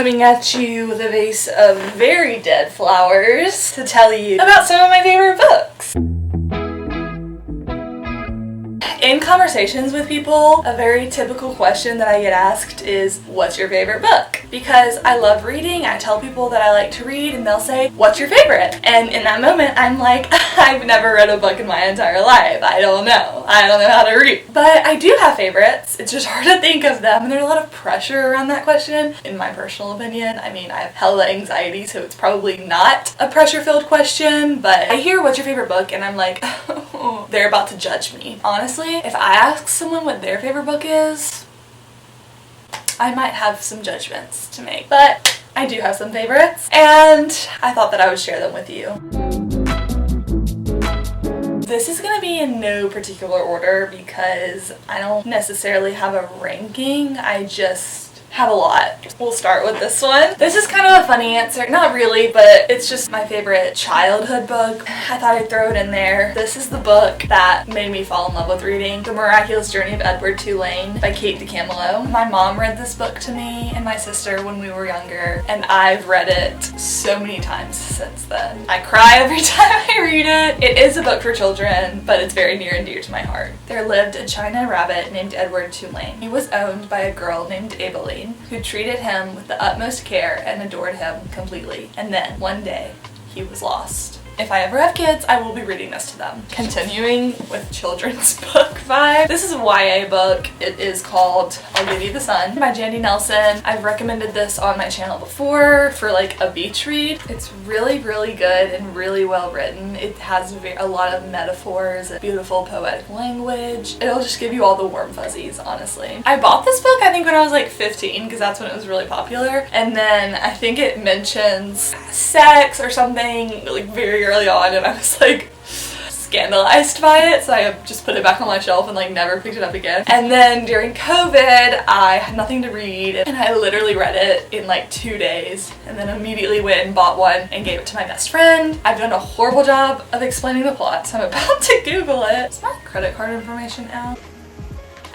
coming at you with a vase of very dead flowers to tell you about some of my favorite books. In conversations with people, a very typical question that I get asked is, what's your favorite book? Because I love reading, I tell people that I like to read and they'll say, what's your favorite? And in that moment, I'm like, I've never read a book in my entire life. I don't know how to read. But I do have favorites. It's just hard to think of them, and there's a lot of pressure around that question, in my personal opinion. I mean, I have hella anxiety, so it's probably not a pressure-filled question, but I hear what's your favorite book, and I'm like, oh, they're about to judge me. Honestly, if I ask someone what their favorite book is, I might have some judgments to make. But I do have some favorites, and I thought that I would share them with you. This is going to be in no particular order because I don't necessarily have a ranking, I just have a lot. We'll start with this one. This is kind of a funny answer. Not really, but it's just my favorite childhood book. I thought I'd throw it in there. This is the book that made me fall in love with reading. The Miraculous Journey of Edward Tulane by Kate DeCamillo. My mom read this book to me and my sister when we were younger, and I've read it so many times since then. I cry every time I read it. It is a book for children, but it's very near and dear to my heart. There lived a China rabbit named Edward Tulane. He was owned by a girl named Abeline, who treated him with the utmost care and adored him completely. And then, one day, he was lost. If I ever have kids, I will be reading this to them. Continuing with children's book vibe. This is a YA book. It is called I'll Give You the Sun by Jandy Nelson. I've recommended this on my channel before for like a beach read. It's really, really good and really well written. It has a lot of metaphors and beautiful poetic language. It'll just give you all the warm fuzzies, honestly. I bought this book I think when I was like 15 because that's when it was really popular. And then I think it mentions sex or something like very early on, and I was like scandalized by it, so I just put it back on my shelf and like never picked it up again. And then during COVID, I had nothing to read and I literally read it in like 2 days and then immediately went and bought one and gave it to my best friend. I've done a horrible job of explaining the plot, so I'm about to Google it. Is my credit card information out?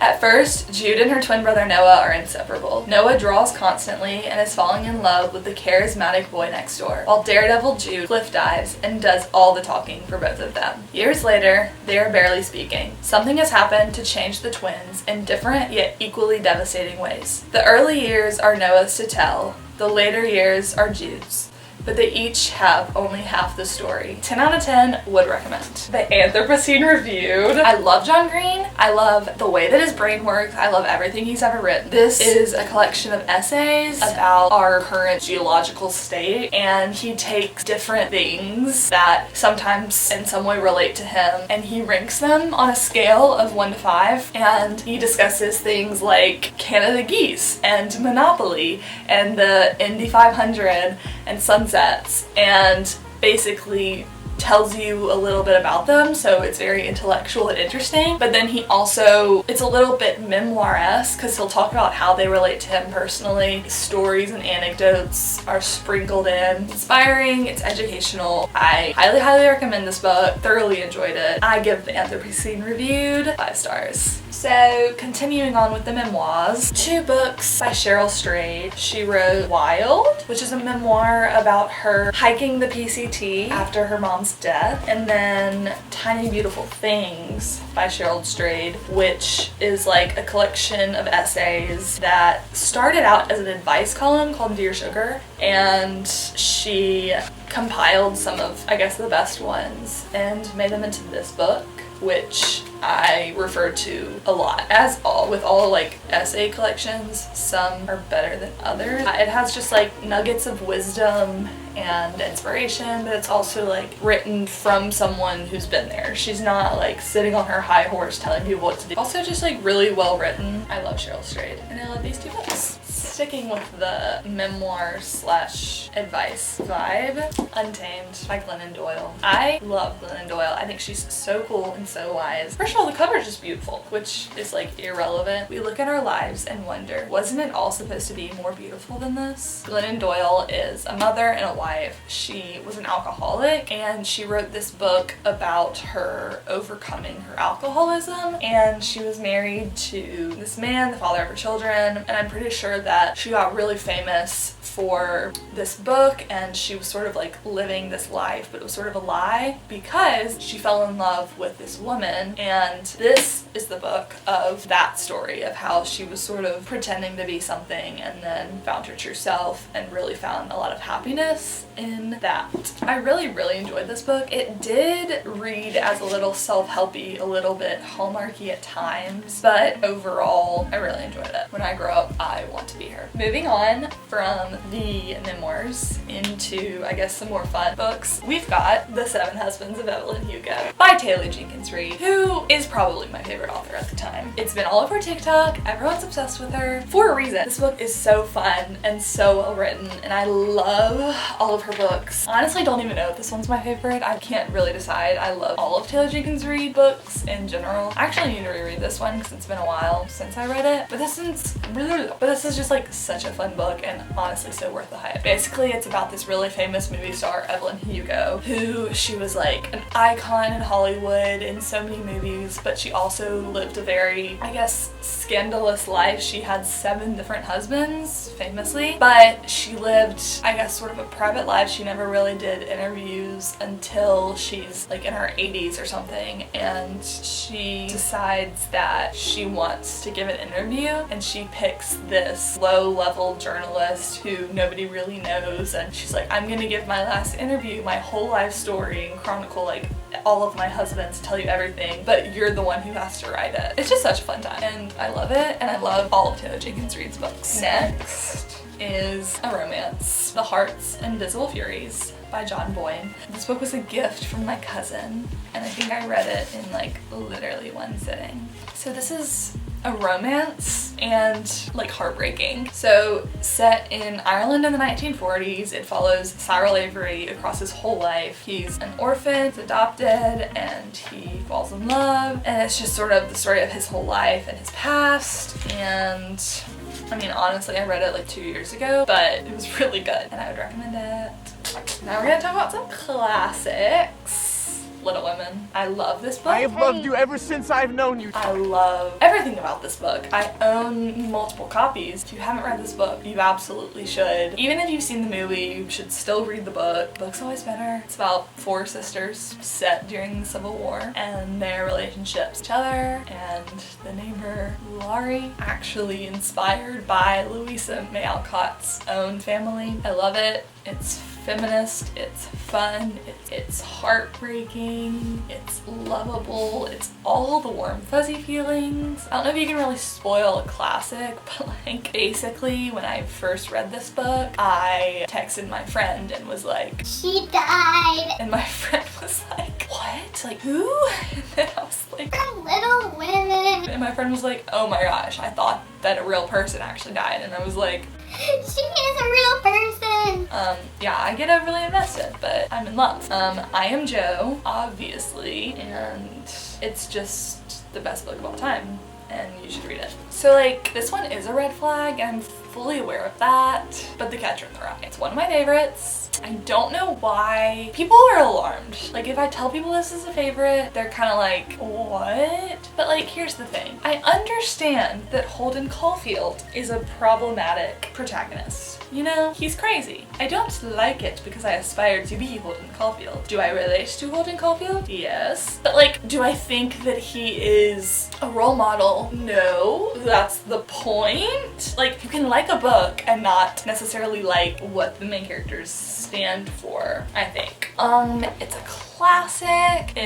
At first, Jude and her twin brother Noah are inseparable. Noah draws constantly and is falling in love with the charismatic boy next door, while daredevil Jude cliff dives and does all the talking for both of them. Years later, they are barely speaking. Something has happened to change the twins in different yet equally devastating ways. The early years are Noah's to tell, the later years are Jude's, but they each have only half the story. 10 out of 10 would recommend. The Anthropocene Reviewed. I love John Green. I love the way that his brain works. I love everything he's ever written. This is a collection of essays about our current geological state, and he takes different things that sometimes in some way relate to him and he ranks them on a scale of 1 to 5, and he discusses things like Canada geese and Monopoly and the Indy 500 and sunsets, and basically tells you a little bit about them, so it's very intellectual and interesting. But then he also, it's a little bit memoir-esque because he'll talk about how they relate to him personally. Stories and anecdotes are sprinkled in. Inspiring, it's educational. I highly, highly recommend this book. Thoroughly enjoyed it. I give the Anthropocene Reviewed 5 stars. So, continuing on with the memoirs, 2 books by Cheryl Strayed. She wrote Wild, which is a memoir about her hiking the PCT after her mom's death, and then Tiny Beautiful Things by Cheryl Strayed, which is like a collection of essays that started out as an advice column called Dear Sugar, and she compiled some of, I guess, the best ones and made them into this book, which I refer to a lot. As with all like essay collections, some are better than others. It has just like nuggets of wisdom and inspiration, but it's also like written from someone who's been there. She's not like sitting on her high horse telling people what to do. Also just like really well written. I love Cheryl Strayed and I love these 2 books. Sticking with the memoir slash advice vibe, Untamed by Glennon Doyle. I love Glennon Doyle. I think she's so cool and so wise. First of all, the cover is just beautiful, which is like irrelevant. We look at our lives and wonder, wasn't it all supposed to be more beautiful than this? Glennon Doyle is a mother and a wife. She was an alcoholic and she wrote this book about her overcoming her alcoholism, and she was married to this man, the father of her children, and I'm pretty sure that that she got really famous for this book, and she was sort of like living this life, but it was sort of a lie because she fell in love with this woman. And this is the book of that story of how she was sort of pretending to be something and then found her true self and really found a lot of happiness in that. I really enjoyed this book. It did read as a little self-helpy, a little bit Hallmarky at times, but overall I really enjoyed it. When I grow up, I want to be her. Moving on from the memoirs into, I guess, some more fun books, we've got The 7 Husbands of Evelyn Hugo by Taylor Jenkins Reid, who is probably my favorite author at the time. It's been all over TikTok, everyone's obsessed with her for a reason. This book is so fun and so well written, and I love all of her books. Honestly, don't even know if this one's my favorite. I can't really decide. I love all of Taylor Jenkins Reid books in general. I actually need to reread this one because it's been a while since I read it, but this is just like such a fun book and honestly so worth the hype. Basically, it's about this really famous movie star, Evelyn Hugo, who she was like an icon in Hollywood in so many movies, but she also lived a very, I guess, scandalous life. She had 7 different husbands, famously, but she lived, I guess, sort of a private life. She never really did interviews until she's like in her 80s or something, and she decides that she wants to give an interview, and she picks this low-level journalist who nobody really knows, and she's like, I'm gonna give my last interview, my whole life story, and chronicle like all of my husbands, tell you everything, but you're the one who has to write it. It's just such a fun time, and I love it, and I love all of Taylor Jenkins Reid's books. Next is a romance, The Heart's Invisible Furies by John Boyne. This book was a gift from my cousin, and I think I read it in like literally one sitting. So this is a romance and like heartbreaking. So set in Ireland in the 1940s, it follows Cyril Avery across his whole life. He's an orphan, he's adopted, and he falls in love, and it's just sort of the story of his whole life and his past. And I mean, honestly, I read it like 2 years ago, but it was really good and I would recommend it. Now we're gonna talk about some classics. Little Women. I love this book. I have loved you ever since I've known you. I love everything about this book. I own multiple copies. If you haven't read this book, you absolutely should. Even if you've seen the movie, you should still read the book. The book's always better. It's about 4 sisters set during the Civil War and their relationships with each other, and the neighbor Laurie, actually inspired by Louisa May Alcott's own family. I love it. It's feminist, it's fun, it's heartbreaking, it's lovable, it's all the warm fuzzy feelings. I don't know if you can really spoil a classic, but like basically when I first read this book, I texted my friend and was like, she died. And my friend was like, what? Like, who? And then I was like, Little Women. And my friend was like, oh my gosh, I thought that a real person actually died. And I was like, she is a real person. Yeah, I get really invested, but I'm in love. I Am Joe, obviously, and it's just the best book of all time, and you should read it. So like, this one is a red flag, and I'm fully aware of that, but The Catcher in the Rye. It's one of my favorites. I don't know why people are alarmed. Like, if I tell people this is a favorite, they're kind of like, what? But like, here's the thing. I understand that Holden Caulfield is a problematic protagonist. You know, he's crazy. I don't like it because I aspire to be Holden Caulfield. Do I relate to Holden Caulfield? Yes. But like, do I think that he is a role model? No. That's the point. Like, you can like a book and not necessarily like what the main characters stand for, I think. It's a classic.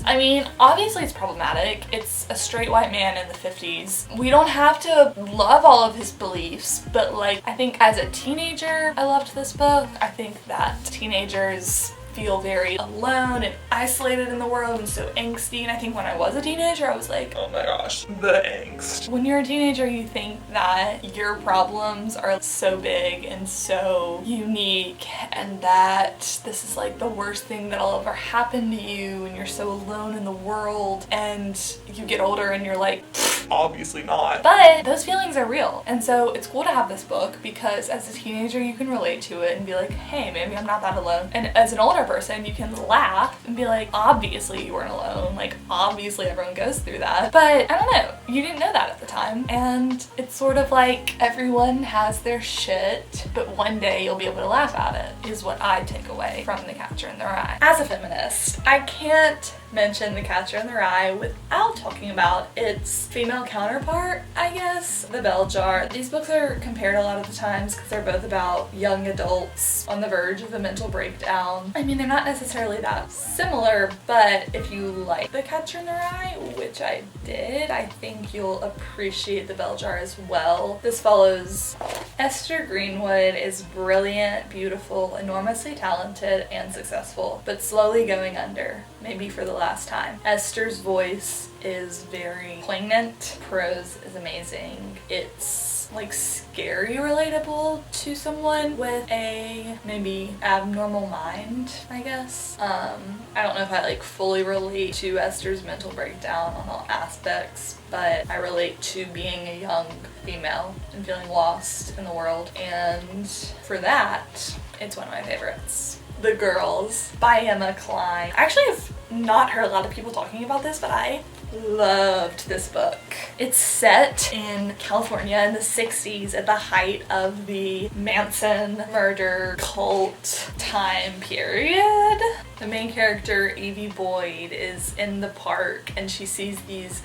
I mean, obviously it's problematic. It's a straight white man in the 50s. We don't have to love all of his beliefs, but like, I think as a teenager, I loved this book. I think that teenagers feel very alone and isolated in the world and so angsty, and I think when I was a teenager I was like, oh my gosh, the angst. When you're a teenager, you think that your problems are so big and so unique, and that this is like the worst thing that'll ever happen to you, and you're so alone in the world. And you get older and you're like, Obviously not. But those feelings are real. And so it's cool to have this book because as a teenager you can relate to it and be like, hey, maybe I'm not that alone. And as an older person you can laugh and be like, obviously you weren't alone. Like, obviously everyone goes through that. But I don't know, you didn't know that at the time. And it's sort of like everyone has their shit, but one day you'll be able to laugh at it, is what I take away from The Catcher in the Rye. As a feminist, I can't mention The Catcher in the Rye without talking about its female counterpart, I guess, The Bell Jar. These books are compared a lot of the times because they're both about young adults on the verge of a mental breakdown. I mean, they're not necessarily that similar, but if you like The Catcher in the Rye, which I did, I think you'll appreciate The Bell Jar as well. This follows Esther Greenwood is brilliant, beautiful, enormously talented, and successful, but slowly going under, maybe for the last time. Esther's voice is very poignant. Prose is amazing. It's like scary relatable to someone with a maybe abnormal mind, I guess. I don't know if I like fully relate to Esther's mental breakdown on all aspects, but I relate to being a young female and feeling lost in the world, and for that, it's one of my favorites. The Girls by Emma Cline. I actually have not heard a lot of people talking about this, but I loved this book. It's set in California in the 60s at the height of the Manson murder cult time period. The main character, Evie Boyd, is in the park and she sees these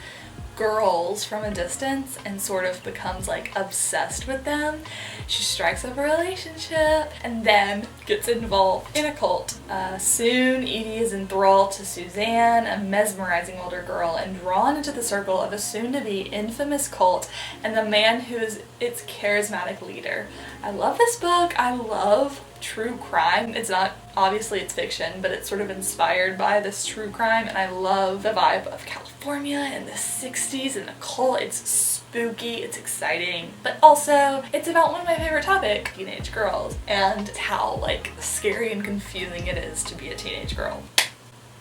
girls from a distance and sort of becomes like obsessed with them. She strikes up a relationship and then gets involved in a cult. Soon Edie is enthralled to Suzanne, a mesmerizing older girl, and drawn into the circle of a soon-to-be infamous cult and the man who is its charismatic leader. I love this book. I love true crime. It's not, obviously it's fiction, but it's sort of inspired by this true crime, and I love the vibe of California in the 60s and the cult. It's spooky, it's exciting, but also it's about one of my favorite topics, teenage girls, and how like scary and confusing it is to be a teenage girl.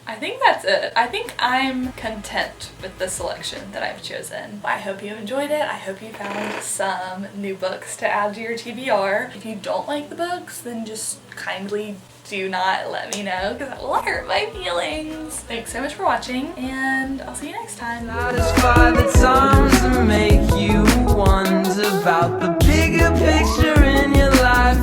I think that's it. I think I'm content with the selection that I've chosen. I hope you enjoyed it. I hope you found some new books to add to your TBR. If you don't like the books, then just kindly do not let me know because that will hurt my feelings. Thanks so much for watching, and I'll see you next time. Satisfy the times that make you wonder about the bigger picture in your life.